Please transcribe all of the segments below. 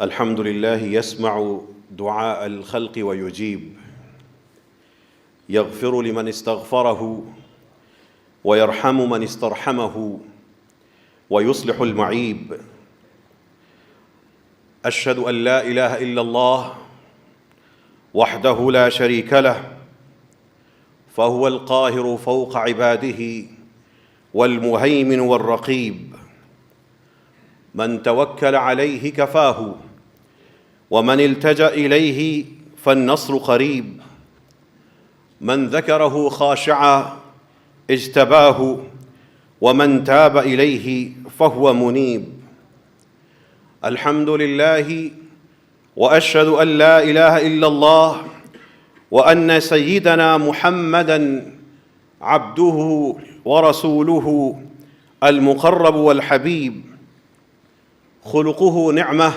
الحمد لله يسمع دعاء الخلق ويجيب، يغفر لمن استغفره ويرحم من استرحمه ويصلح المعيب. أشهد أن لا إله إلا الله وحده لا شريك له، فهو القاهر فوق عباده والمهيمن والرقيب. من توكل عليه كفاه، ومن التجأ إليه فالنصر قريب. من ذكره خاشعا اجتباه، ومن تاب إليه فهو منيب. الحمد لله، وأشهد أن لا إله إلا الله، وأن سيدنا محمدًا عبده ورسوله المقرب والحبيب. خلقه نعمة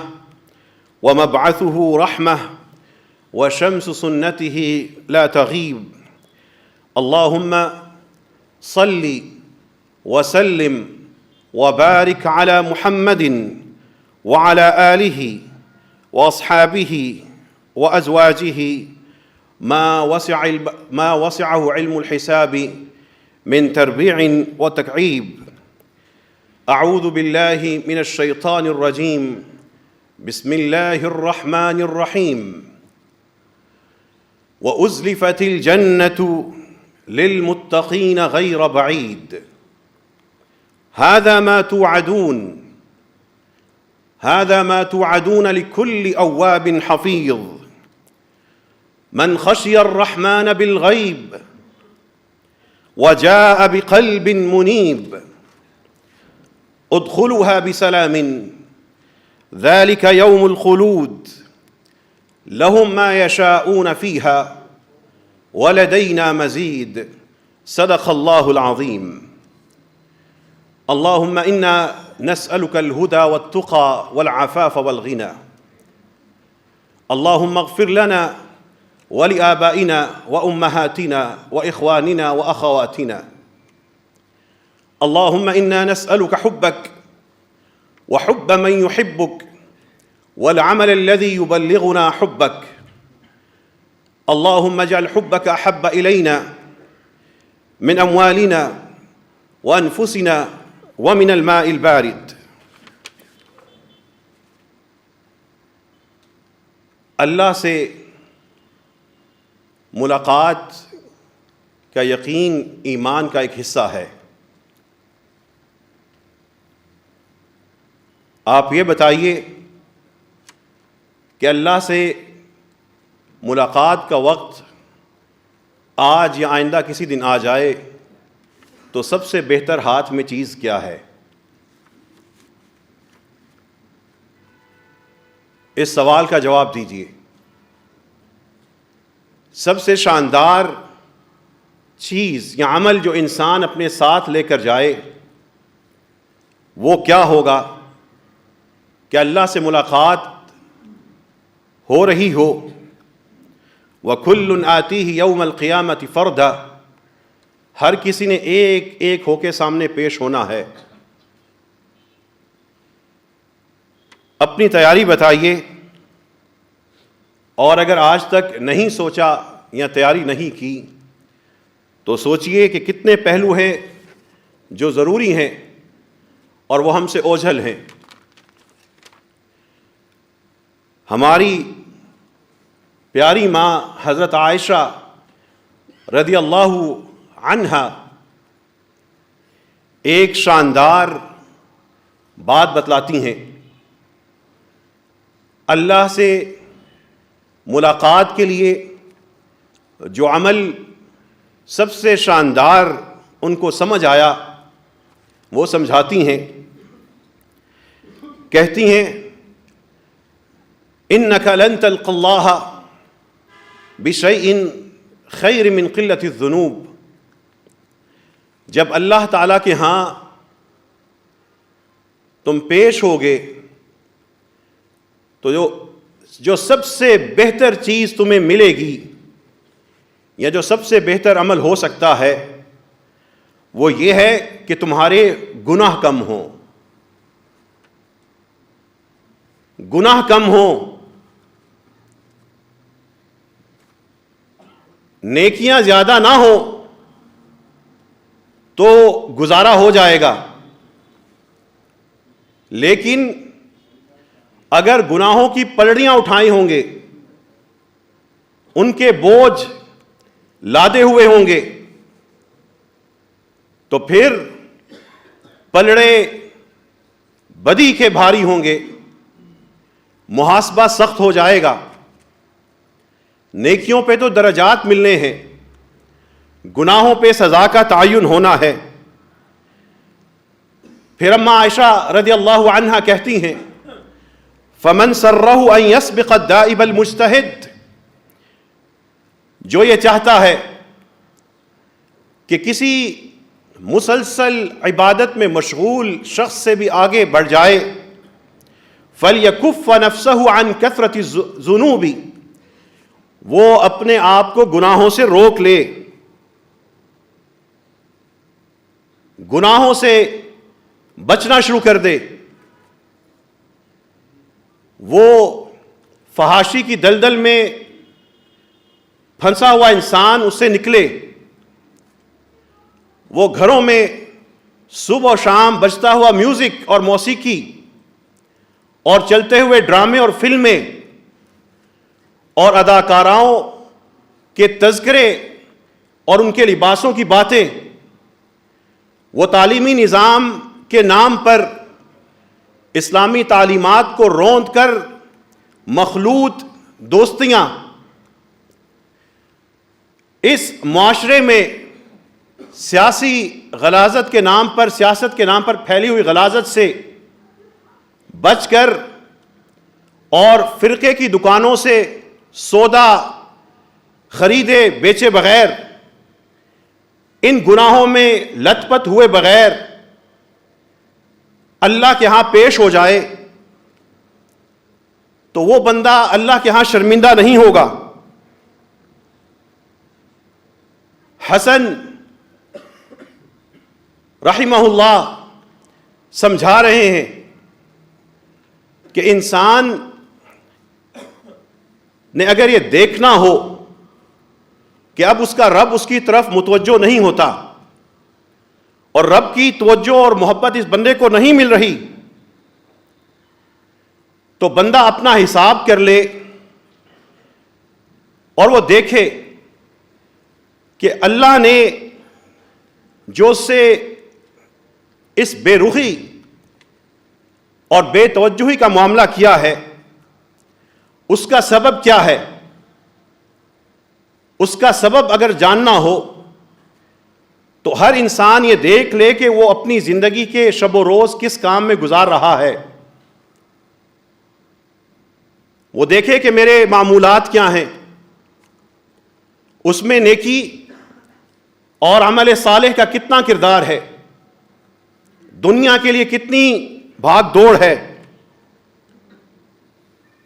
ومبعثه رحمة، وشمس سنته لا تغيب. اللهم صل وسلم وبارك على محمد وعلى آله وأصحابه وأزواجه ما وسعه علم الحساب من تربيع وتكعيب. أعوذ بالله من الشيطان الرجيم. بسم الله الرحمن الرحيم. وأزلفت الجنة للمتقين غير بعيد. هذا ما توعدون لكل أواب حفيظ. من خشي الرحمن بالغيب وجاء بقلب منيب. ادخلوها بسلام، ذلك يوم الخلود. لهم ما يشاءون فيها ولدينا مزيد. صدق الله العظيم. اللهم إنا نسألك الهدى والتقى والعفاف والغنى. اللهم اغفر لنا ولآبائنا وأمهاتنا وإخواننا وأخواتنا. اللهم إنا نسألك حبك وحب من يحبك والعمل الذي يبلغنا حبك. اللهم اجعل حبك أحب إلينا من أموالنا وأنفسنا ومن الماء البارد. اللہ سے ملاقات کا یقین ایمان کا ایک حصہ ہے۔ آپ یہ بتائیے کہ اللہ سے ملاقات کا وقت آج یا آئندہ کسی دن آ جائے تو سب سے بہتر ہاتھ میں چیز کیا ہے؟ اس سوال کا جواب دیجیے۔ سب سے شاندار چیز یا عمل جو انسان اپنے ساتھ لے کر جائے وہ کیا ہوگا؟ کہ اللہ سے ملاقات ہو رہی ہو۔ وَكُلٌّ آتِيهِ يَوْمَ الْقِيَامَةِ فَرْدًا۔ ہر کسی نے ایک ایک ہو کے سامنے پیش ہونا ہے۔ اپنی تیاری بتائیے، اور اگر آج تک نہیں سوچا یا تیاری نہیں کی تو سوچئے کہ کتنے پہلو ہیں جو ضروری ہیں اور وہ ہم سے اوجھل ہیں۔ ہماری پیاری ماں حضرت عائشہ رضی اللہ عنہا ایک شاندار بات بتلاتی ہیں۔ اللہ سے ملاقات کے لیے جو عمل سب سے شاندار ان کو سمجھ آیا وہ سمجھاتی ہیں۔ کہتی ہیں إِنَّكَ لَن تَلْقَ اللَّهَ بِشَيْءٍ خَيْرٍ مِّن قِلَّةِ الذُّنُوبِ۔ جب اللہ تعالیٰ کے ہاں تم پیش ہوگے تو جو سب سے بہتر چیز تمہیں ملے گی یا جو سب سے بہتر عمل ہو سکتا ہے وہ یہ ہے کہ تمہارے گناہ کم ہوں۔ گناہ کم ہوں، نیکیاں زیادہ نہ ہوں تو گزارا ہو جائے گا، لیکن اگر گناہوں کی پلڑیاں اٹھائی ہوں گے، ان کے بوجھ لادے ہوئے ہوں گے، تو پھر پلڑے بدی کے بھاری ہوں گے، محاسبہ سخت ہو جائے گا۔ نیکیوں پہ تو درجات ملنے ہیں، گناہوں پہ سزا کا تعین ہونا ہے۔ پھر اماں عائشہ رضی اللہ عنہا کہتی ہیں فَمَنْ سَرَّهُ أَنْ يَسْبِقَ الدَّائِبَ الْمُجْتَهِدِ، جو یہ چاہتا ہے کہ کسی مسلسل عبادت میں مشغول شخص سے بھی آگے بڑھ جائے، فَلْيَكُفَّ نَفْسَهُ عَنْ كَثْرَةِ الذُّنُوبِ، وہ اپنے آپ کو گناہوں سے روک لے، گناہوں سے بچنا شروع کر دے، وہ فحاشی کی دلدل میں پھنسا ہوا انسان اس سے نکلے، وہ گھروں میں صبح و شام بجتا ہوا میوزک اور موسیقی اور چلتے ہوئے ڈرامے اور فلمیں اور اداکاراؤں کے تذکرے اور ان کے لباسوں کی باتیں، وہ تعلیمی نظام کے نام پر اسلامی تعلیمات کو روند کر مخلوط دوستیاں، اس معاشرے میں سیاسی غلاظت کے نام پر، سیاست کے نام پر پھیلی ہوئی غلاظت سے بچ کر اور فرقے کی دکانوں سے سودا خریدے بیچے بغیر، ان گناہوں میں لت پت ہوئے بغیر اللہ کے ہاں پیش ہو جائے تو وہ بندہ اللہ کے ہاں شرمندہ نہیں ہوگا۔ حسن رحمہ اللہ سمجھا رہے ہیں کہ انسان نے اگر یہ دیکھنا ہو کہ اب اس کا رب اس کی طرف متوجہ نہیں ہوتا اور رب کی توجہ اور محبت اس بندے کو نہیں مل رہی، تو بندہ اپنا حساب کر لے اور وہ دیکھے کہ اللہ نے جو اس سے اس بے رخی اور بے توجہی کا معاملہ کیا ہے، اس کا سبب کیا ہے۔ اس کا سبب اگر جاننا ہو تو ہر انسان یہ دیکھ لے کہ وہ اپنی زندگی کے شب و روز کس کام میں گزار رہا ہے، وہ دیکھے کہ میرے معمولات کیا ہیں، اس میں نیکی اور عمل صالح کا کتنا کردار ہے، دنیا کے لیے کتنی بھاگ دوڑ ہے،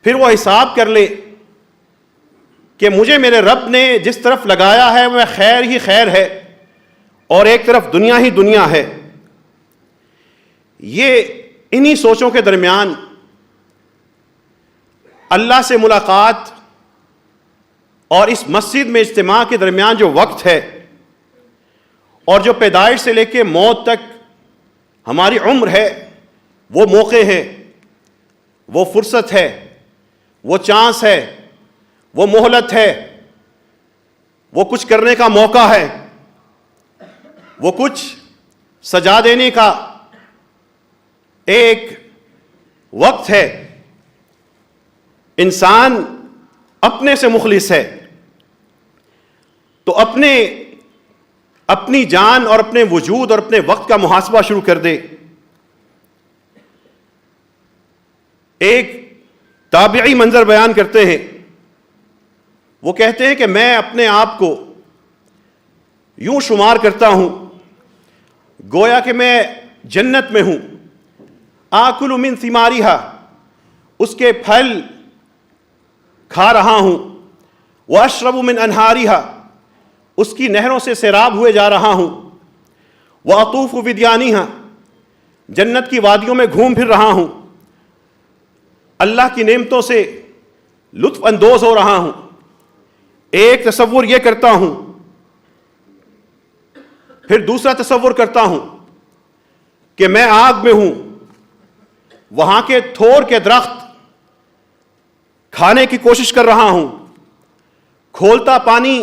پھر وہ حساب کر لے کہ مجھے میرے رب نے جس طرف لگایا ہے وہ خیر ہی خیر ہے اور ایک طرف دنیا ہی دنیا ہے۔ یہ انہی سوچوں کے درمیان اللہ سے ملاقات اور اس مسجد میں اجتماع کے درمیان جو وقت ہے اور جو پیدائش سے لے کے موت تک ہماری عمر ہے، وہ موقع ہے، وہ فرصت ہے، وہ چانس ہے، وہ مہلت ہے، وہ کچھ کرنے کا موقع ہے، وہ کچھ سجا دینے کا ایک وقت ہے۔ انسان اپنے سے مخلص ہے تو اپنی جان اور اپنے وجود اور اپنے وقت کا محاسبہ شروع کر دے۔ ایک تابعی منظر بیان کرتے ہیں، وہ کہتے ہیں کہ میں اپنے آپ کو یوں شمار کرتا ہوں گویا کہ میں جنت میں ہوں، آکل من ثمارہا، اس کے پھل کھا رہا ہوں، واشرب من انہارہا، اس کی نہروں سے سیراب ہوئے جا رہا ہوں، واطوف بدیانہا، جنت کی وادیوں میں گھوم پھر رہا ہوں، اللہ کی نعمتوں سے لطف اندوز ہو رہا ہوں، ایک تصور یہ کرتا ہوں، پھر دوسرا تصور کرتا ہوں کہ میں آگ میں ہوں، وہاں کے تھور کے درخت کھانے کی کوشش کر رہا ہوں، کھولتا پانی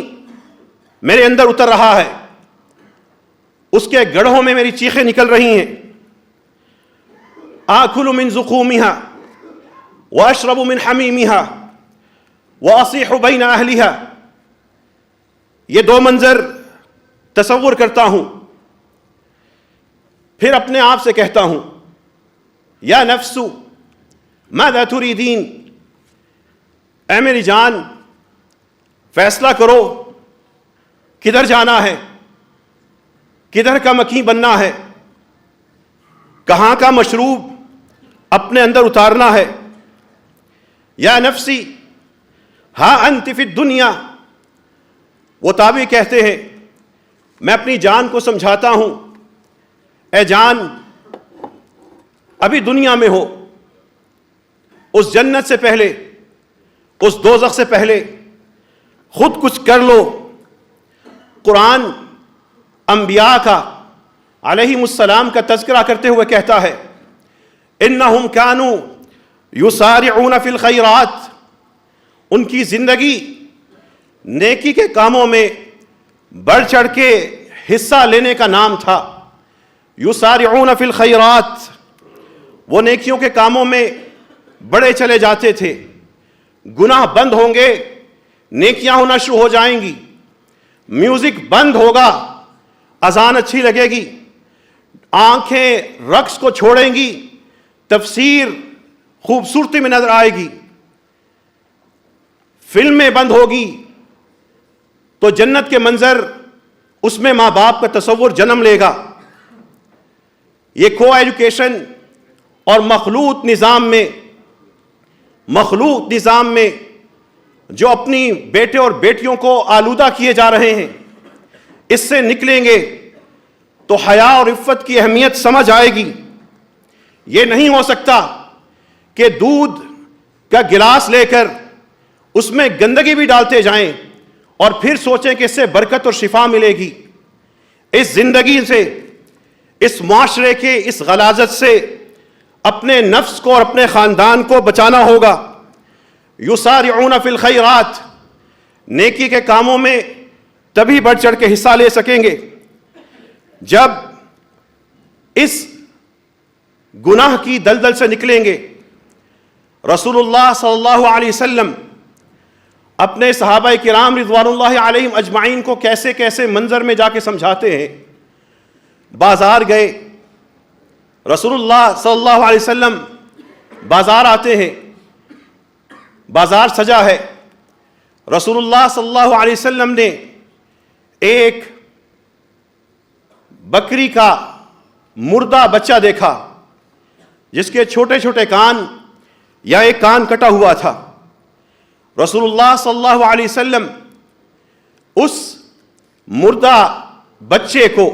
میرے اندر اتر رہا ہے، اس کے گڑھوں میں میری چیخیں نکل رہی ہیں، آکل من زقومها واشرب من حمیمها واصیح بین اہلها، یہ دو منظر تصور کرتا ہوں، پھر اپنے آپ سے کہتا ہوں یا نفس ماذا تريدین، اے میری جان فیصلہ کرو کدھر جانا ہے، کدھر کا مکیں بننا ہے، کہاں کا مشروب اپنے اندر اتارنا ہے۔ یا نفسی ہاں انت فی الدنیا، وہ تابعی کہتے ہیں میں اپنی جان کو سمجھاتا ہوں، اے جان ابھی دنیا میں ہو، اس جنت سے پہلے، اس دوزخ سے پہلے خود کچھ کر لو۔ قرآن انبیاء کا علیہم السلام کا تذکرہ کرتے ہوئے کہتا ہے انہم کانوا یسارعون فی الخیرات، ان کی زندگی نیکی کے کاموں میں بڑھ چڑھ کے حصہ لینے کا نام تھا۔ یسارعون فی الخیرات، وہ نیکیوں کے کاموں میں بڑے چلے جاتے تھے، گناہ بند ہوں گے نیکیاں ہونا شروع ہو جائیں گی، میوزک بند ہوگا اذان اچھی لگے گی، آنکھیں رقص کو چھوڑیں گی، تفسیر خوبصورتی میں نظر آئے گی، فلمیں بند ہوگی تو جنت کے منظر اس میں ماں باپ کا تصور جنم لے گا۔ یہ کو ایجوکیشن اور مخلوط نظام میں جو اپنی بیٹے اور بیٹیوں کو آلودہ کیے جا رہے ہیں، اس سے نکلیں گے تو حیا اور عفت کی اہمیت سمجھ آئے گی۔ یہ نہیں ہو سکتا کہ دودھ کا گلاس لے کر اس میں گندگی بھی ڈالتے جائیں اور پھر سوچیں کہ اس سے برکت اور شفا ملے گی۔ اس زندگی سے، اس معاشرے کے اس غلاظت سے اپنے نفس کو اور اپنے خاندان کو بچانا ہوگا۔ یسارعون فی الخیرات، نیکی کے کاموں میں تبھی بڑھ چڑھ کے حصہ لے سکیں گے جب اس گناہ کی دلدل سے نکلیں گے۔ رسول اللہ صلی اللہ علیہ وسلم اپنے صحابہ کرام رضوان اللہ علیہم اجمعین کو کیسے کیسے منظر میں جا کے سمجھاتے ہیں۔ بازار گئے، رسول اللہ صلی اللہ علیہ وسلم بازار آتے ہیں، بازار سجا ہے، رسول اللہ صلی اللہ علیہ وسلم نے ایک بکری کا مردہ بچہ دیکھا جس کے چھوٹے چھوٹے کان یا ایک کان کٹا ہوا تھا۔ رسول اللہ صلی اللہ علیہ وسلم اس مردہ بچے کو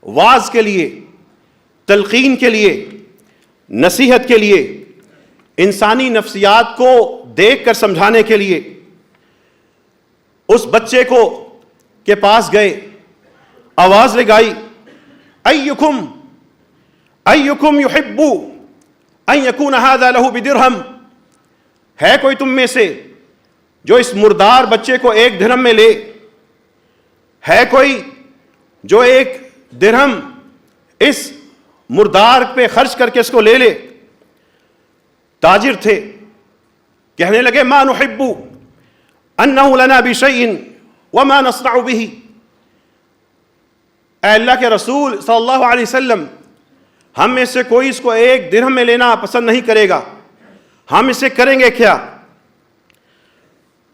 واعظ کے لیے، تلقین کے لیے، نصیحت کے لیے، انسانی نفسیات کو دیکھ کر سمجھانے کے لیے اس بچے کو کے پاس گئے، آواز لگائی ایکم یحب ان یکون ھذا لہ بدرہم، ہے کوئی تم میں سے جو اس مردار بچے کو 1 درہم میں لے؟ ہے کوئی جو 1 درہم اس مردار پہ خرچ کر کے اس کو لے لے؟ تاجر تھے، کہنے لگے ما نحب انہ لنا بشیء وما نصنع بہ، اے اللہ کے رسول صلی اللہ علیہ وسلم، ہم میں سے کوئی اس کو 1 درہم میں لینا پسند نہیں کرے گا، ہم اسے کریں گے کیا؟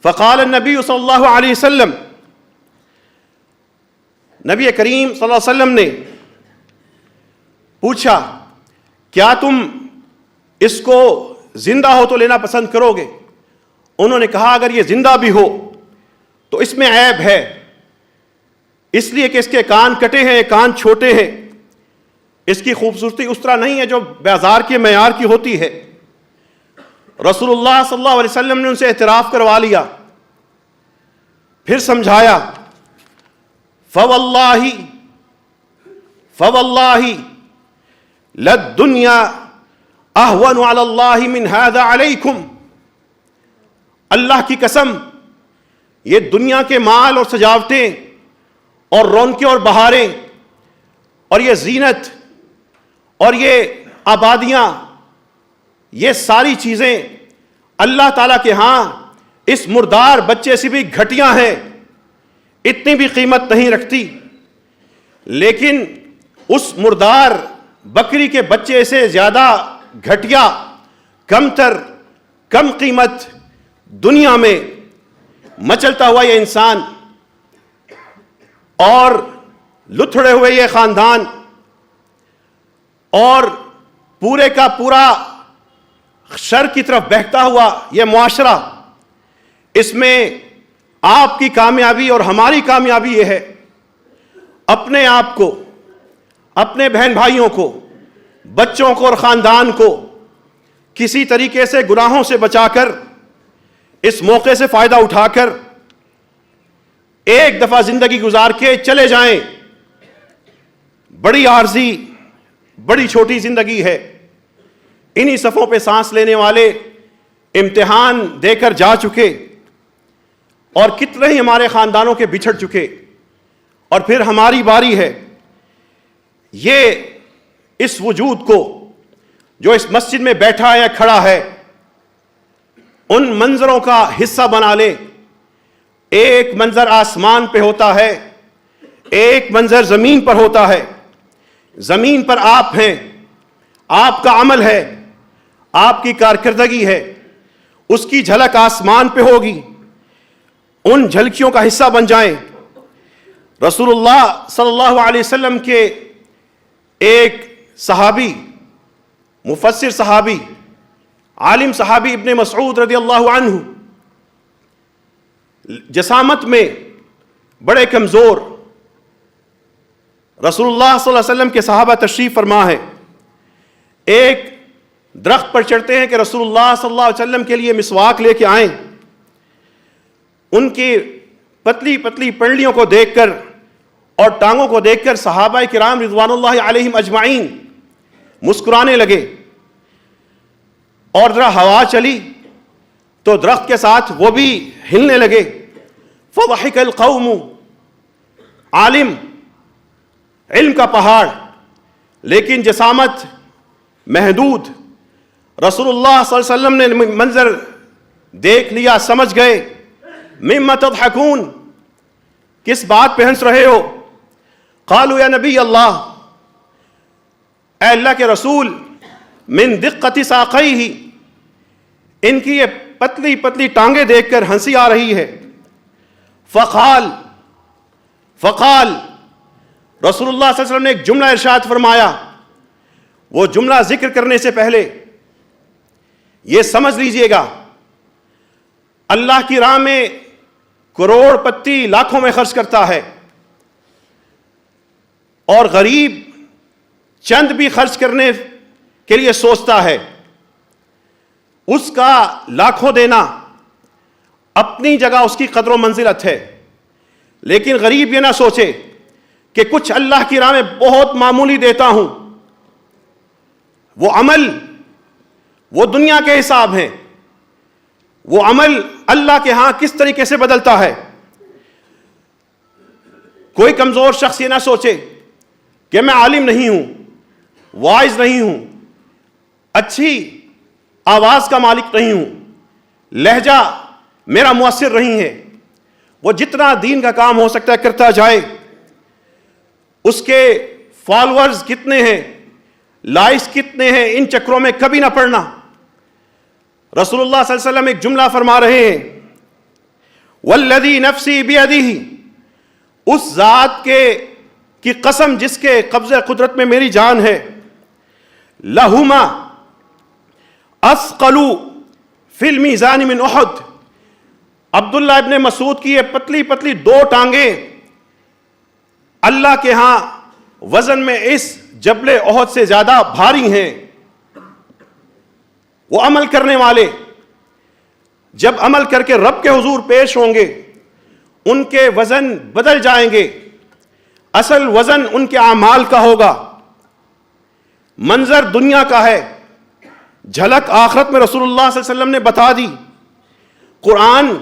فقال النبی صلی اللہ علیہ وسلم، نبی کریم صلی اللہ علیہ وسلم نے پوچھا کیا تم اس کو زندہ ہو تو لینا پسند کرو گے؟ انہوں نے کہا اگر یہ زندہ بھی ہو تو اس میں عیب ہے، اس لیے کہ اس کے کان کٹے ہیں، کان چھوٹے ہیں، اس کی خوبصورتی اس طرح نہیں ہے جو بازار کے معیار کی ہوتی ہے. رسول اللہ صلی اللہ علیہ وسلم نے ان سے اعتراف کروا لیا، پھر سمجھایا. فواللہ للدنیا اہون علی اللہ من ھذا علیکم. اللہ کی قسم، یہ دنیا کے مال اور سجاوٹیں اور رونقیں اور بہاریں اور یہ زینت اور یہ آبادیاں، یہ ساری چیزیں اللہ تعالیٰ کے ہاں اس مردار بچے سے بھی گھٹیاں ہیں، اتنی بھی قیمت نہیں رکھتی. لیکن اس مردار بکری کے بچے سے زیادہ گھٹیا، کم تر، کم قیمت دنیا میں مچلتا ہوا یہ انسان اور لتھڑے ہوئے یہ خاندان اور پورے کا پورا شر کی طرف بہتا ہوا یہ معاشرہ، اس میں آپ کی کامیابی اور ہماری کامیابی یہ ہے اپنے آپ کو، اپنے بہن بھائیوں کو، بچوں کو اور خاندان کو کسی طریقے سے گناہوں سے بچا کر، اس موقع سے فائدہ اٹھا کر ایک دفعہ زندگی گزار کے چلے جائیں. بڑی عارضی، بڑی چھوٹی زندگی ہے. انہی صفوں پہ سانس لینے والے امتحان دے کر جا چکے اور کتنے ہی ہمارے خاندانوں کے بچھڑ چکے، اور پھر ہماری باری ہے. یہ اس وجود کو جو اس مسجد میں بیٹھا ہے، کھڑا ہے، ان منظروں کا حصہ بنا لے. ایک منظر آسمان پہ ہوتا ہے، ایک منظر زمین پر ہوتا ہے. زمین پر آپ ہیں، آپ کا عمل ہے، آپ کی کارکردگی ہے، اس کی جھلک آسمان پہ ہوگی. ان جھلکیوں کا حصہ بن جائیں. رسول اللہ صلی اللہ علیہ وسلم کے ایک صحابی، مفسر صحابی، عالم صحابی ابن مسعود رضی اللہ عنہ، جسامت میں بڑے کمزور، رسول اللہ صلی اللہ علیہ وسلم کے صحابہ تشریف فرما ہے. ایک درخت پر چڑھتے ہیں کہ رسول اللہ صلی اللہ علیہ وسلم کے لیے مسواک لے کے آئیں. ان کی پتلی پتلی پنڈلیوں کو دیکھ کر اور ٹانگوں کو دیکھ کر صحابہ کرام رضوان اللہ علیہم اجمعین مسکرانے لگے. اور ذرا ہوا چلی تو درخت کے ساتھ وہ بھی ہلنے لگے. فضحک القوم. عالم، علم کا پہاڑ، لیکن جسامت محدود. رسول اللہ صلی اللہ علیہ وسلم نے منظر دیکھ لیا، سمجھ گئے. مما تضحکون، کس بات پہ ہنس رہے ہو؟ قالوا یا نبی اللہ، اے اللہ کے رسول، من دقت ساقیہ، ان کی یہ پتلی پتلی ٹانگیں دیکھ کر ہنسی آ رہی ہے. فقال رسول اللہ صلی اللہ علیہ وسلم نے ایک جملہ ارشاد فرمایا. وہ جملہ ذکر کرنے سے پہلے یہ سمجھ لیجئے گا، اللہ کی راہ میں کروڑ پتی لاکھوں میں خرچ کرتا ہے، اور غریب چند بھی خرچ کرنے کے لیے سوچتا ہے. اس کا لاکھوں دینا اپنی جگہ اس کی قدر و منزلت ہے، لیکن غریب یہ نہ سوچے کہ کچھ اللہ کی راہ میں بہت معمولی دیتا ہوں. وہ عمل، وہ دنیا کے حساب ہیں، وہ عمل اللہ کے ہاں کس طریقے سے بدلتا ہے. کوئی کمزور شخص یہ نہ سوچے کہ میں عالم نہیں ہوں، واعظ نہیں ہوں، اچھی آواز کا مالک نہیں ہوں، لہجہ میرا مؤثر نہیں ہے. وہ جتنا دین کا کام ہو سکتا ہے کرتا جائے. اس کے فالورز کتنے ہیں، لائکس کتنے ہیں، ان چکروں میں کبھی نہ پڑنا. رسول اللہ صلی اللہ علیہ وسلم ایک جملہ فرما رہے ہیں، والذی نفسی بیدہ، اس ذات کی قسم جس کے قبضہ قدرت میں میری جان ہے، لہما اثقل فی المیزان من احد. عبداللہ ابن مسعود کی یہ پتلی پتلی دو ٹانگیں اللہ کے ہاں وزن میں اس جبل احد سے زیادہ بھاری ہیں. وہ عمل کرنے والے جب عمل کر کے رب کے حضور پیش ہوں گے ان کے وزن بدل جائیں گے. اصل وزن ان کے اعمال کا ہوگا. منظر دنیا کا ہے, جھلک آخرت میں رسول اللہ صلی اللہ علیہ وسلم نے بتا دی. قرآن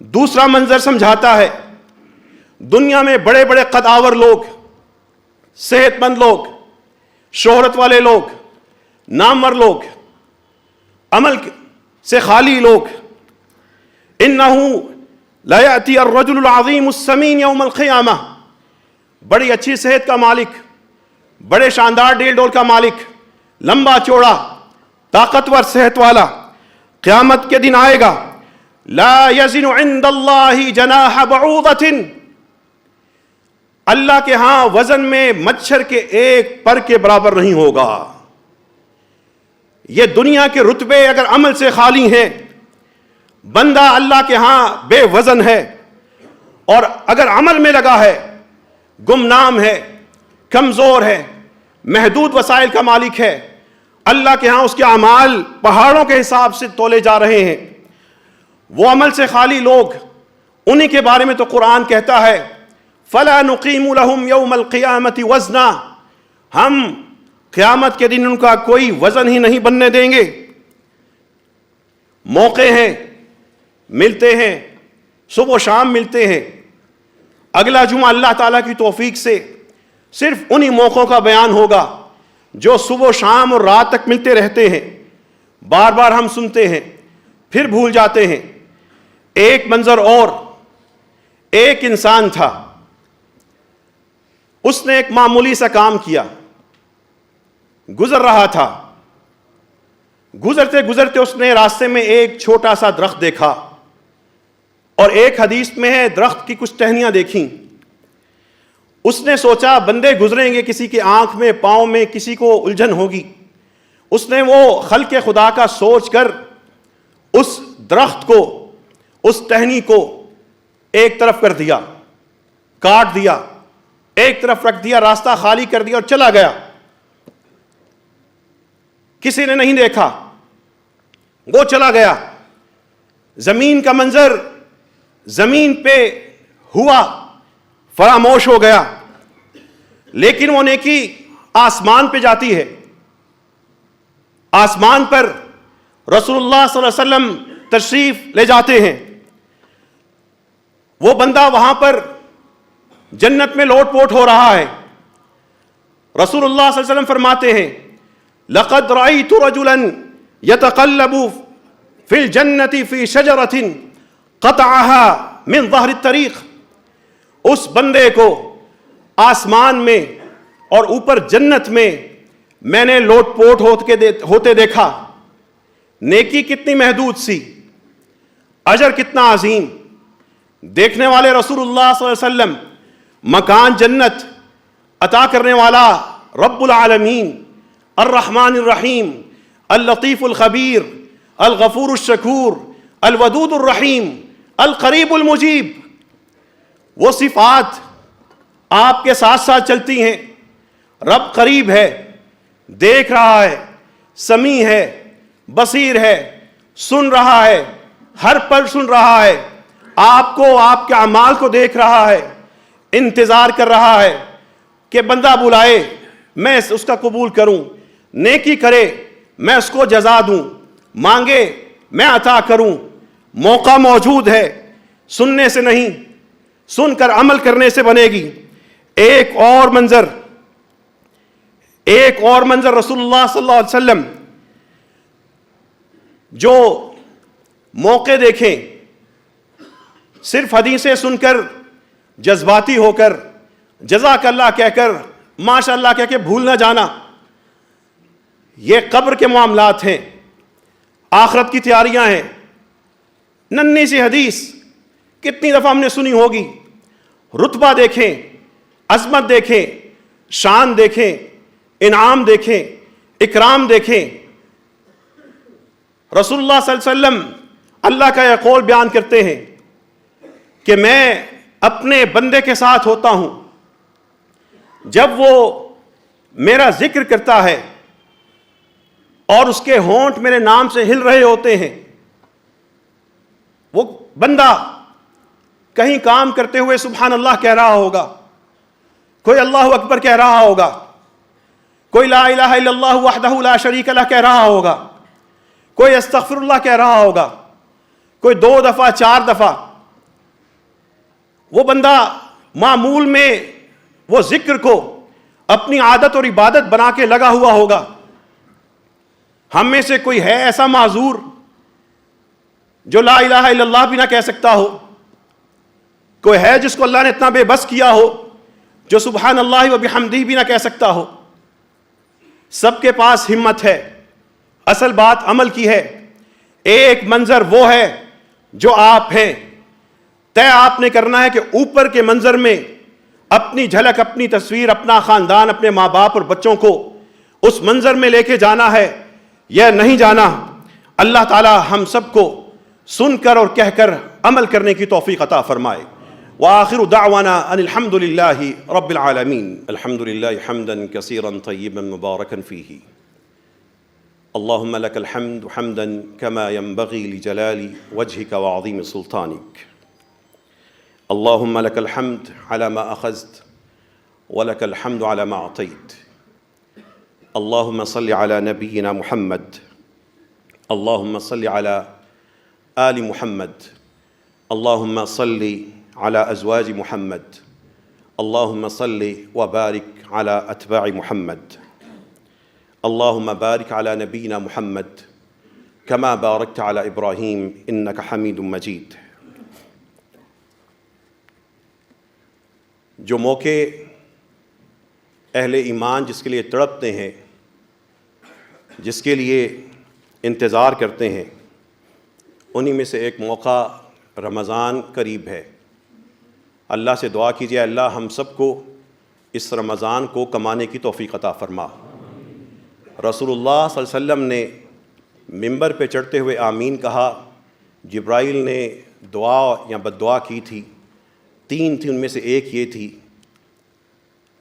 دوسرا منظر سمجھاتا ہے. دنیا میں بڑے بڑے قدآور لوگ, صحت مند لوگ, شہرت والے لوگ, نامور لوگ, عمل سے خالی لوگ, انہو لا یأتی الرجل العظیم السمین یوم القیامہ, بڑی اچھی صحت کا مالک, بڑے شاندار ڈیل ڈول کا مالک, لمبا چوڑا طاقتور صحت والا, قیامت کے دن آئے گا. لا یزن عند اللہ جناح بعوضۃ, اللہ کے ہاں وزن میں مچھر کے ایک پر کے برابر نہیں ہوگا. یہ دنیا کے رتبے اگر عمل سے خالی ہیں, بندہ اللہ کے ہاں بے وزن ہے, اور اگر عمل میں لگا ہے, گمنام ہے, کمزور ہے, محدود وسائل کا مالک ہے, اللہ کے ہاں اس کے اعمال پہاڑوں کے حساب سے تولے جا رہے ہیں. وہ عمل سے خالی لوگ, انہی کے بارے میں تو قرآن کہتا ہے فَلَا نُقِيمُ لَهُمْ يَوْمَ الْقِيَامَةِ وَزْنًا, ہم قیامت کے دن ان کا کوئی وزن ہی نہیں بننے دیں گے. موقع ہیں, ملتے ہیں, صبح و شام ملتے ہیں. اگلا جمعہ اللہ تعالیٰ کی توفیق سے صرف انہی موقعوں کا بیان ہوگا جو صبح و شام اور رات تک ملتے رہتے ہیں. بار بار ہم سنتے ہیں پھر بھول جاتے ہیں. ایک منظر اور, ایک انسان تھا, اس نے ایک معمولی سا کام کیا, گزر رہا تھا. گزرتے گزرتے اس نے راستے میں ایک چھوٹا سا درخت دیکھا, اور ایک حدیث میں ہے درخت کی کچھ ٹہنیاں دیکھیں. اس نے سوچا بندے گزریں گے, کسی کی آنکھ میں پاؤں میں کسی کو الجھن ہوگی. اس نے وہ خلق خدا کا سوچ کر اس درخت کو, اس ٹہنی کو ایک طرف کر دیا, کاٹ دیا, ایک طرف رکھ دیا, راستہ خالی کر دیا اور چلا گیا. کسی نے نہیں دیکھا, وہ چلا گیا. زمین کا منظر زمین پہ ہوا, فراموش ہو گیا. لیکن وہ نیکی آسمان پہ جاتی ہے. آسمان پر رسول اللہ صلی اللہ علیہ وسلم تشریف لے جاتے ہیں. وہ بندہ وہاں پر جنت میں لوٹ پوٹ ہو رہا ہے. رسول اللہ صلی اللہ علیہ وسلم فرماتے ہیں لقد رأيت رجلا يتقلب في الجنة في شجرة قطعها من ظهر الطريق. اس بندے کو آسمان میں اور اوپر جنت میں نے لوٹ پوٹ ہوتے دیکھا. نیکی کتنی محدود سی, اجر کتنا عظیم. دیکھنے والے رسول اللہ صلی اللہ علیہ وسلم, مکان جنت عطا کرنے والا رب العالمین, الرحمن الرحیم, اللطیف الخبیر, الغفور الشکور, الودود الرحیم, القریب المجیب. وہ صفات آپ کے ساتھ ساتھ چلتی ہیں. رب قریب ہے, دیکھ رہا ہے, سمیع ہے, بصیر ہے, سن رہا ہے, ہر پل سن رہا ہے, آپ کو, آپ کے اعمال کو دیکھ رہا ہے, انتظار کر رہا ہے کہ بندہ بلائے میں اس کا قبول کروں, نیکی کرے میں اس کو جزا دوں, مانگے میں عطا کروں. موقع موجود ہے, سننے سے نہیں, سن کر عمل کرنے سے بنے گی. ایک اور منظر رسول اللہ صلی اللہ علیہ وسلم جو موقع دیکھیں, صرف حدیثیں سن کر جذباتی ہو کر جزاک اللہ کہہ کر ماشاء اللہ کہہ کے بھول نہ جانا. یہ قبر کے معاملات ہیں, آخرت کی تیاریاں ہیں. ننھی سی حدیث کتنی دفعہ ہم نے سنی ہوگی. رتبہ دیکھیں, عظمت دیکھیں, شان دیکھیں, انعام دیکھیں, اکرام دیکھیں. رسول اللہ صلی اللہ علیہ وسلم اللہ کا یہ قول بیان کرتے ہیں کہ میں اپنے بندے کے ساتھ ہوتا ہوں, جب وہ میرا ذکر کرتا ہے اور اس کے ہونٹ میرے نام سے ہل رہے ہوتے ہیں، وہ بندہ کہیں کام کرتے ہوئے سبحان اللہ کہہ رہا ہوگا، کوئی اللہ اکبر کہہ رہا ہوگا، کوئی لا الہ الا اللہ وحدہ لا شریک لہ کہہ رہا ہوگا، کوئی استغفر اللہ کہہ رہا ہوگا، کوئی 2 دفعہ 4 دفعہ. وہ بندہ معمول میں وہ ذکر کو اپنی عادت اور عبادت بنا کے لگا ہوا ہوگا. ہم میں سے کوئی ہے ایسا معذور جو لا الہ الا اللہ بھی نہ کہہ سکتا ہو؟ کوئی ہے جس کو اللہ نے اتنا بے بس کیا ہو جو سبحان اللہ و بحمدہ بھی نہ کہہ سکتا ہو؟ سب کے پاس ہمت ہے، اصل بات عمل کی ہے. ایک منظر وہ ہے جو آپ ہیں، طے آپ نے کرنا ہے کہ اوپر کے منظر میں اپنی جھلک، اپنی تصویر، اپنا خاندان، اپنے ماں باپ اور بچوں کو اس منظر میں لے کے جانا ہے یا نہیں جانا. اللہ تعالی ہم سب کو سن کر اور کہہ کر عمل کرنے کی توفیق عطا فرمائے. وآخر دعوانا ان الحمد للہ رب العالمین. الحمد للہ حمدا کثیرا طیبا مبارکا فیہ. اللہم لک الحمد حمدا کما ينبغی لجلال وجہک وعظیم سلطانک. اللہم لک الحمد على ما اخذت ولک الحمد على ما اعطیت. اللہم صل على نبینا محمد. اللہم صل على آل محمد. اللہم صل على ازواج محمد. اللہم صل وبارک على اتباع محمد. اللہم بارک على نبینا محمد کما بارکت على ابراہیم انک حمید مجید. جو موقع اہل ایمان جس کے لیے تڑپتے ہیں، جس کے لیے انتظار کرتے ہیں، انہی میں سے ایک موقع رمضان قریب ہے. اللہ سے دعا کیجیے اللہ ہم سب کو اس رمضان کو کمانے کی توفیق عطا فرما. رسول اللہ صلی اللہ علیہ وسلم نے ممبر پہ چڑھتے ہوئے آمین کہا. جبرائیل نے دعا یا بد دعا کی تھی، 3 تھی، ان میں سے ایک یہ تھی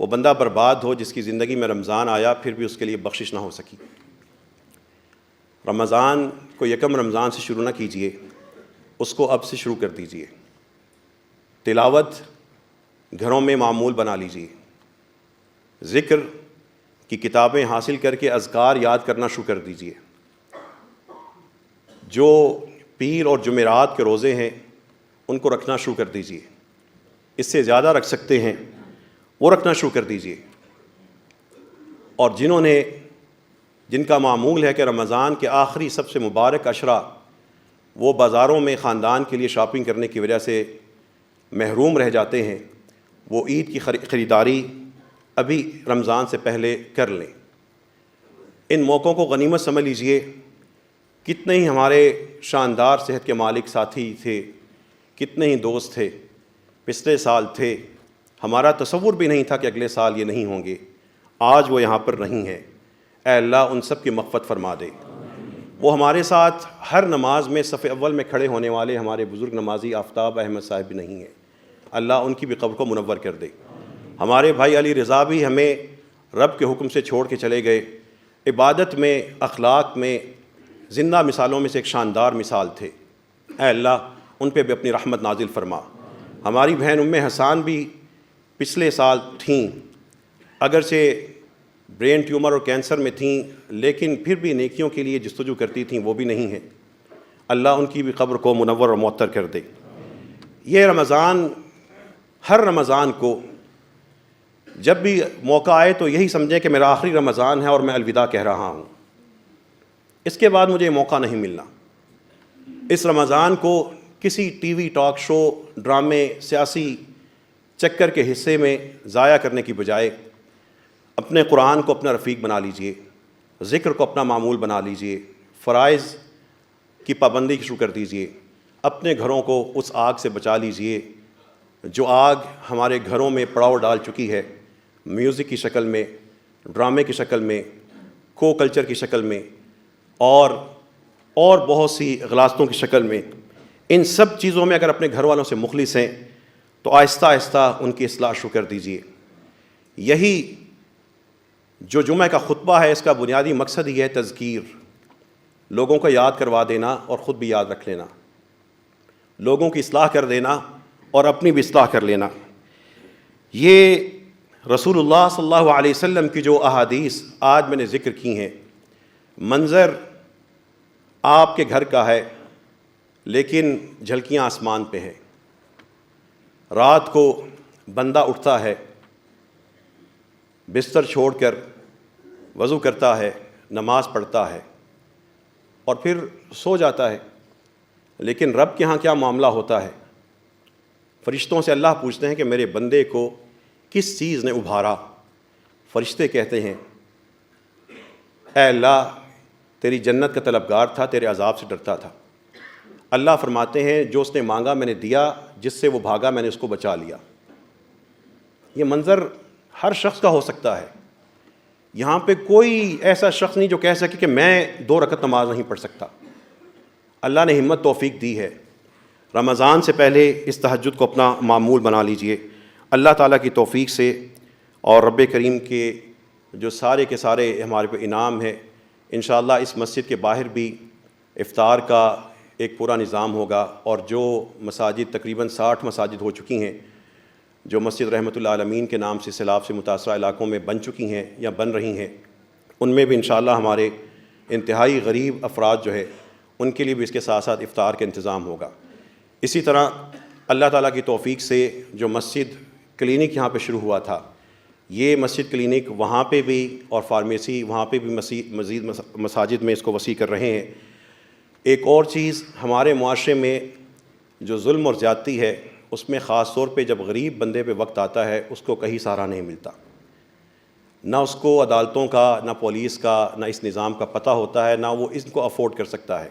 وہ بندہ برباد ہو جس کی زندگی میں رمضان آیا پھر بھی اس کے لیے بخشش نہ ہو سکی. رمضان کو یکم رمضان سے شروع نہ کیجیے، اس کو اب سے شروع کر دیجیے. تلاوت گھروں میں معمول بنا لیجیے. ذکر کی کتابیں حاصل کر کے اذکار یاد کرنا شروع کر دیجیے. جو پیر اور جمعرات کے روزے ہیں ان کو رکھنا شروع کر دیجیے. اس سے زیادہ رکھ سکتے ہیں وہ رکھنا شروع کر دیجیے. اور جن کا معمول ہے کہ رمضان کے آخری سب سے مبارک عشرہ وہ بازاروں میں خاندان کے لیے شاپنگ کرنے کی وجہ سے محروم رہ جاتے ہیں، وہ عید کی خریداری ابھی رمضان سے پہلے کر لیں. ان موقعوں کو غنیمت سمجھ لیجئے. کتنے ہی ہمارے شاندار صحت کے مالک ساتھی تھے، کتنے ہی دوست تھے، پچھلے سال تھے، ہمارا تصور بھی نہیں تھا کہ اگلے سال یہ نہیں ہوں گے. آج وہ یہاں پر نہیں ہیں. اے اللہ ان سب کی مغفرت فرما دے. وہ ہمارے ساتھ ہر نماز میں صف اول میں کھڑے ہونے والے ہمارے بزرگ نمازی آفتاب احمد صاحب بھی نہیں ہیں. اللہ ان کی بھی قبر کو منور کر دے. ہمارے بھائی علی رضا بھی ہمیں رب کے حکم سے چھوڑ کے چلے گئے. عبادت میں، اخلاق میں زندہ مثالوں میں سے ایک شاندار مثال تھے. اے اللہ ان پہ بھی اپنی رحمت نازل فرما. ہماری بہن ام حسان بھی پچھلے سال تھیں، اگرچہ برین ٹیومر اور کینسر میں تھیں لیکن پھر بھی نیکیوں کے لیے جستجو کرتی تھیں، وہ بھی نہیں ہیں. اللہ ان کی بھی قبر کو منور اور معطر کر دے. یہ رمضان، ہر رمضان کو جب بھی موقع آئے تو یہی سمجھیں کہ میرا آخری رمضان ہے اور میں الوداع کہہ رہا ہوں. اس کے بعد مجھے موقع نہیں ملنا. اس رمضان کو کسی ٹی وی ٹاک شو، ڈرامے، سیاسی چکر کے حصے میں ضائع کرنے کی بجائے اپنے قرآن کو اپنا رفیق بنا لیجئے، ذکر کو اپنا معمول بنا لیجئے، فرائض کی پابندی شروع کر دیجئے. اپنے گھروں کو اس آگ سے بچا لیجئے جو آگ ہمارے گھروں میں پڑاؤ ڈال چکی ہے، میوزک کی شکل میں، ڈرامے کی شکل میں، کو کلچر کی شکل میں اور بہت سی غلاظتوں کی شکل میں. ان سب چیزوں میں اگر اپنے گھر والوں سے مخلص ہیں تو آہستہ آہستہ ان کی اصلاح شروع کر دیجئے. یہی جو جمعہ کا خطبہ ہے اس کا بنیادی مقصد یہ ہے تذکیر، لوگوں کو یاد کروا دینا اور خود بھی یاد رکھ لینا، لوگوں کی اصلاح کر دینا اور اپنی بھی اصلاح کر لینا۔ یہ رسول اللہ صلی اللہ علیہ وسلم کی جو احادیث آج میں نے ذکر کی ہیں، منظر آپ کے گھر کا ہے لیکن جھلکیاں آسمان پہ ہیں۔ رات کو بندہ اٹھتا ہے، بستر چھوڑ کر وضو کرتا ہے، نماز پڑھتا ہے اور پھر سو جاتا ہے، لیکن رب کے ہاں کیا معاملہ ہوتا ہے؟ فرشتوں سے اللہ پوچھتے ہیں کہ میرے بندے کو کس چیز نے ابھارا؟ فرشتے کہتے ہیں اے اللہ تیری جنت کا طلبگار تھا، تیرے عذاب سے ڈرتا تھا۔ اللہ فرماتے ہیں جو اس نے مانگا میں نے دیا، جس سے وہ بھاگا میں نے اس کو بچا لیا۔ یہ منظر ہر شخص کا ہو سکتا ہے۔ یہاں پہ کوئی ایسا شخص نہیں جو کہہ سکے کہ میں 2 رکعت نماز نہیں پڑھ سکتا۔ اللہ نے ہمت توفیق دی ہے۔ رمضان سے پہلے اس تہجد کو اپنا معمول بنا لیجئے۔ اللہ تعالیٰ کی توفیق سے اور رب کریم کے جو سارے کے سارے ہمارے پہ انعام ہے، انشاءاللہ اس مسجد کے باہر بھی افطار کا ایک پورا نظام ہوگا، اور جو مساجد تقریباً 60 مساجد ہو چکی ہیں جو مسجد رحمت اللہ عالمین کے نام سے سیلاب سے متاثرہ علاقوں میں بن چکی ہیں یا بن رہی ہیں، ان میں بھی انشاءاللہ ہمارے انتہائی غریب افراد جو ہے ان کے لیے بھی اس کے ساتھ ساتھ افطار کا انتظام ہوگا۔ اسی طرح اللہ تعالیٰ کی توفیق سے جو مسجد کلینک یہاں پہ شروع ہوا تھا، یہ مسجد کلینک وہاں پہ بھی اور فارمیسی وہاں پہ بھی مزید مساجد میں اس کو وسیع کر رہے ہیں۔ ایک اور چیز، ہمارے معاشرے میں جو ظلم اور زیادتی ہے اس میں خاص طور پہ جب غریب بندے پہ وقت آتا ہے اس کو کہیں سہارا نہیں ملتا، نہ اس کو عدالتوں کا، نہ پولیس کا، نہ اس نظام کا پتہ ہوتا ہے، نہ وہ اس کو افورڈ کر سکتا ہے۔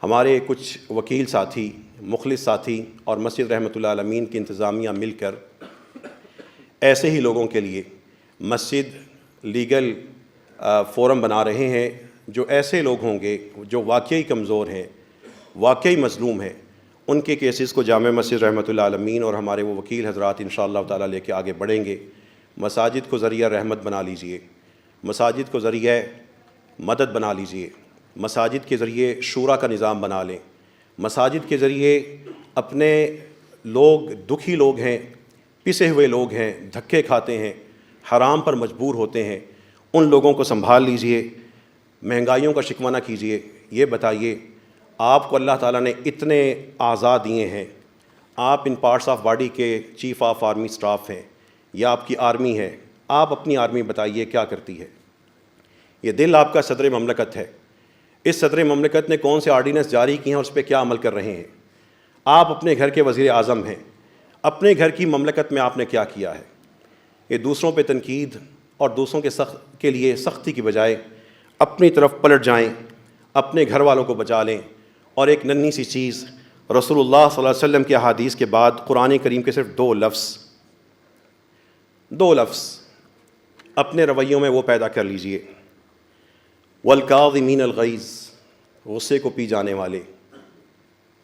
ہمارے کچھ وکیل ساتھی، مخلص ساتھی اور مسجد رحمت اللہ عالمین کی انتظامیہ مل کر ایسے ہی لوگوں کے لیے مسجد لیگل فورم بنا رہے ہیں۔ جو ایسے لوگ ہوں گے جو واقعی کمزور ہیں، واقعی مظلوم ہیں، ان کے کیسز کو جامع مسجد رحمت اللہ عالمین اور ہمارے وہ وکیل حضرات انشاءاللہ تعالیٰ لے کے آگے بڑھیں گے۔ مساجد کو ذریعہ رحمت بنا لیجئے، مساجد کو ذریعہ مدد بنا لیجئے، مساجد کے ذریعے شورا کا نظام بنا لیں، مساجد کے ذریعے اپنے لوگ، دکھی لوگ ہیں، پسے ہوئے لوگ ہیں، دھکے کھاتے ہیں، حرام پر مجبور ہوتے ہیں، ان لوگوں کو سنبھال لیجئے۔ مہنگائیوں کا شکوہ نہ کیجئے۔ یہ بتائیے آپ کو اللہ تعالیٰ نے اتنے اعضاء دیے ہیں، آپ ان پارٹس آف باڈی کے چیف آف آرمی سٹاف ہیں یا آپ کی آرمی ہے، آپ اپنی آرمی بتائیے کیا کرتی ہے؟ یہ دل آپ کا صدر مملکت ہے، اس صدر مملکت نے کون سے آرڈیننس جاری کیے ہیں اور اس پہ کیا عمل کر رہے ہیں؟ آپ اپنے گھر کے وزیر اعظم ہیں، اپنے گھر کی مملکت میں آپ نے کیا کیا ہے؟ یہ دوسروں پہ تنقید اور دوسروں کے لیے سختی کی بجائے اپنی طرف پلٹ جائیں، اپنے گھر والوں کو بچا لیں۔ اور ایک ننھی سی چیز، رسول اللہ صلی اللہ علیہ وسلم کی احادیث کے بعد قرآن کریم کے صرف 2 لفظ اپنے رویوں میں وہ پیدا کر لیجئے، والکاظمین الغیظ، غصے کو پی جانے والے،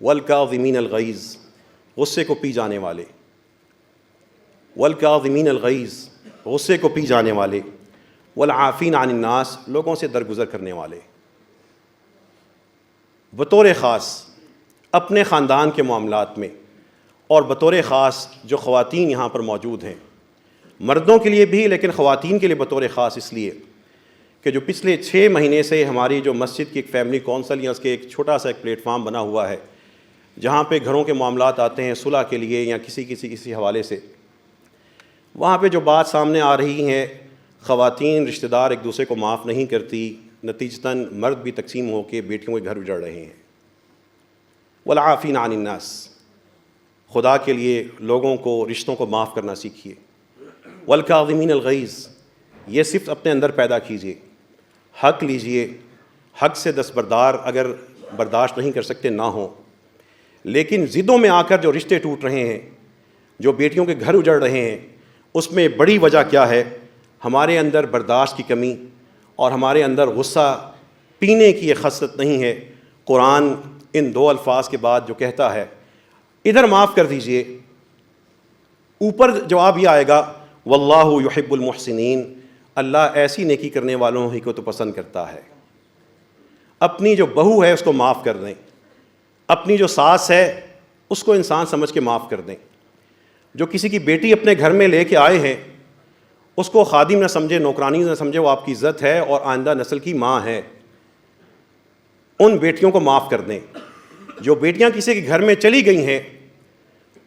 والکاظمین الغیظ، غصے کو پی جانے والے، والکاظمین الغیظ، غصے کو پی جانے والے، والعافین عن الناس، لوگوں سے درگزر کرنے والے۔ بطور خاص اپنے خاندان کے معاملات میں اور بطور خاص جو خواتین یہاں پر موجود ہیں، مردوں کے لیے بھی لیکن خواتین کے لیے بطور خاص اس لیے کہ جو پچھلے 6 مہینے سے ہماری جو مسجد کی ایک فیملی کونسل یا اس کے ایک چھوٹا سا ایک پلیٹ فارم بنا ہوا ہے جہاں پہ گھروں کے معاملات آتے ہیں صلح کے لیے یا کسی حوالے سے، وہاں پہ جو بات سامنے آ رہی ہیں، خواتین رشتہ دار ایک دوسرے کو معاف نہیں کرتی، نتیجتاً مرد بھی تقسیم ہو کے بیٹیوں کے گھر اجڑ رہے ہیں۔ والعافین عن الناس، خدا کے لیے لوگوں کو، رشتوں کو معاف کرنا سیکھیے۔ والکاظمین الغیظ، یہ صرف اپنے اندر پیدا کیجئے، حق لیجئے، حق سے دستبردار اگر برداشت نہیں کر سکتے نہ ہوں، لیکن ضدوں میں آ کر جو رشتے ٹوٹ رہے ہیں، جو بیٹیوں کے گھر اجڑ رہے ہیں، اس میں بڑی وجہ کیا ہے؟ ہمارے اندر برداشت کی کمی اور ہمارے اندر غصہ پینے کی یہ خصلت نہیں ہے۔ قرآن ان 2 الفاظ کے بعد جو کہتا ہے ادھر معاف کر دیجئے، اوپر جواب یہ آئے گا واللہ یحب المحسنین، اللہ ایسی نیکی کرنے والوں ہی کو تو پسند کرتا ہے۔ اپنی جو بہو ہے اس کو معاف کر دیں، اپنی جو ساس ہے اس کو انسان سمجھ کے معاف کر دیں۔ جو کسی کی بیٹی اپنے گھر میں لے کے آئے ہیں اس کو خادم نہ سمجھے، نوکرانی نہ سمجھے، وہ آپ کی عزت ہے اور آئندہ نسل کی ماں ہے، ان بیٹیوں کو معاف کر دیں۔ جو بیٹیاں کسی کے گھر میں چلی گئی ہیں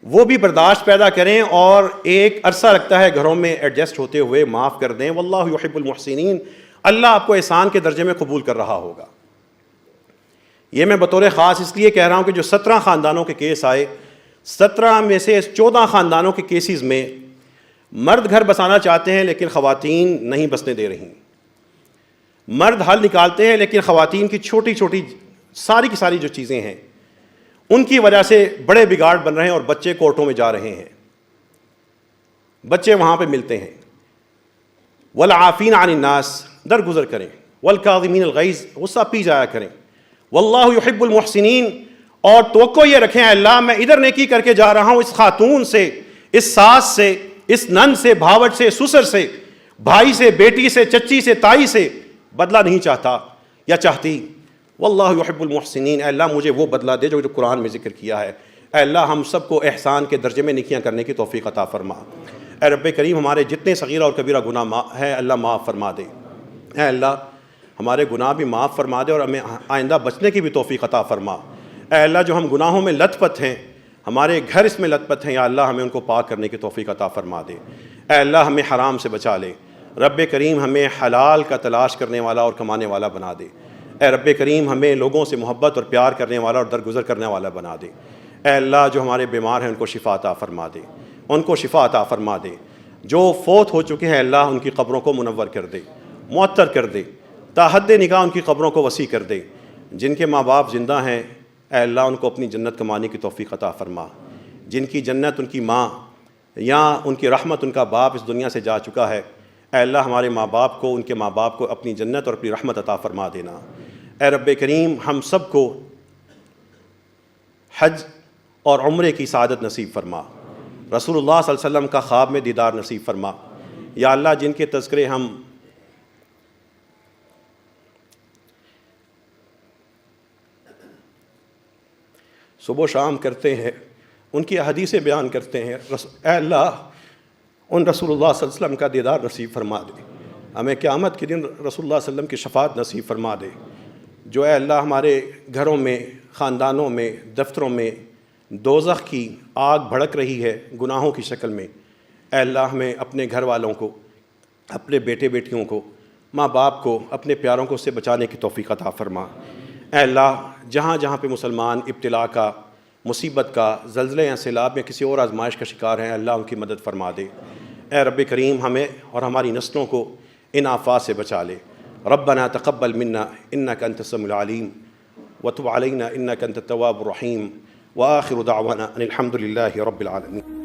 وہ بھی برداشت پیدا کریں اور ایک عرصہ لگتا ہے گھروں میں ایڈجسٹ ہوتے ہوئے، معاف کر دیں۔ واللہ یحب المحسنین، اللہ آپ کو احسان کے درجے میں قبول کر رہا ہوگا۔ یہ میں بطور خاص اس لیے کہہ رہا ہوں کہ جو 17 خاندانوں کے کیس آئے، 17 میں سے 14 خاندانوں کے کیسز میں مرد گھر بسانا چاہتے ہیں لیکن خواتین نہیں بسنے دے رہی، مرد حل نکالتے ہیں لیکن خواتین کی چھوٹی چھوٹی ساری کی ساری جو چیزیں ہیں ان کی وجہ سے بڑے بگاڑ بن رہے ہیں اور بچے کورٹوں میں جا رہے ہیں، بچے وہاں پہ ملتے ہیں۔ والعافین عن الناس، درگزر کریں، والکاظمین الغیظ، غصہ پی جایا کریں۔ واللہ یحب المحسنین، اور توقع یہ رکھیں اللہ میں ادھر نیکی کر کے جا رہا ہوں، اس خاتون سے، اس ساس سے، اس نند سے، بھاوٹ سے، سسر سے، بھائی سے، بیٹی سے، چچی سے، تائی سے بدلہ نہیں چاہتا یا چاہتی۔ واللہ یحب المحسنین، اے اللہ مجھے وہ بدلہ دے جو قرآن میں ذکر کیا ہے۔ اے اللہ ہم سب کو احسان کے درجے میں نیکیاں کرنے کی توفیق عطا فرما۔ اے رب کریم ہمارے جتنے صغیرہ اور کبیرہ گناہ ہیں اللہ معاف فرما دے۔ اے اللہ ہمارے گناہ بھی معاف فرما دے اور ہمیں آئندہ بچنے کی بھی توفیق عطا فرما۔ اے اللہ جو ہم گناہوں میں لت پت ہیں، ہمارے گھر اس میں لت پت ہیں، یا اللہ ہمیں ان کو پاک کرنے کی توفیق عطا فرما دے۔ اے اللہ ہمیں حرام سے بچا لے۔ رب کریم ہمیں حلال کا تلاش کرنے والا اور کمانے والا بنا دے۔ اے رب کریم ہمیں لوگوں سے محبت اور پیار کرنے والا اور درگزر کرنے والا بنا دے۔ اے اللہ جو ہمارے بیمار ہیں ان کو شفا عطا فرما دے، ان کو شفا عطا فرما دے۔ جو فوت ہو چکے ہیں اللہ ان کی قبروں کو منور کر دے، معطر کر دے، تا حد نگاہ ان کی قبروں کو وسیع کر دے۔ جن کے ماں باپ زندہ ہیں اے اللہ ان کو اپنی جنت کمانے کی توفیق عطا فرما۔ جن کی جنت ان کی ماں یا ان کی رحمت ان کا باپ اس دنیا سے جا چکا ہے، اے اللہ ہمارے ماں باپ کو، ان کے ماں باپ کو اپنی جنت اور اپنی رحمت عطا فرما دینا۔ اے رب کریم ہم سب کو حج اور عمرے کی سعادت نصیب فرما، رسول اللہ صلی اللہ علیہ وسلم کا خواب میں دیدار نصیب فرما۔ یا اللہ جن کے تذکرے ہم صبح و شام کرتے ہیں، ان کی حدیثیں بیان کرتے ہیں، اے اللہ ان رسول اللہ صلی اللہ علیہ وسلم کا دیدار نصیب فرما دے، ہمیں قیامت کے دن رسول اللہ صلی اللہ علیہ وسلم کی شفاعت نصیب فرما دے۔ جو اے اللہ ہمارے گھروں میں، خاندانوں میں، دفتروں میں دوزخ کی آگ بھڑک رہی ہے گناہوں کی شکل میں، اے اللہ ہمیں اپنے گھر والوں کو، اپنے بیٹے بیٹیوں کو، ماں باپ کو، اپنے پیاروں کو اس سے بچانے کی توفیق عطا فرما۔ اے اللہ جہاں جہاں پہ مسلمان ابتلا کا، مصیبت کا، زلزلے یا سیلاب یا کسی اور آزمائش کا شکار ہیں، اللہ ان کی مدد فرما دے۔ اے رب کریم ہمیں اور ہماری نسلوں کو ان آفات سے بچا لے۔ ربنا تقبل منا انک انت السمیع العلیم وتب علینا انک انت التواب الرحیم، وآخر دعوانا ان الحمد للہ رب العالمین۔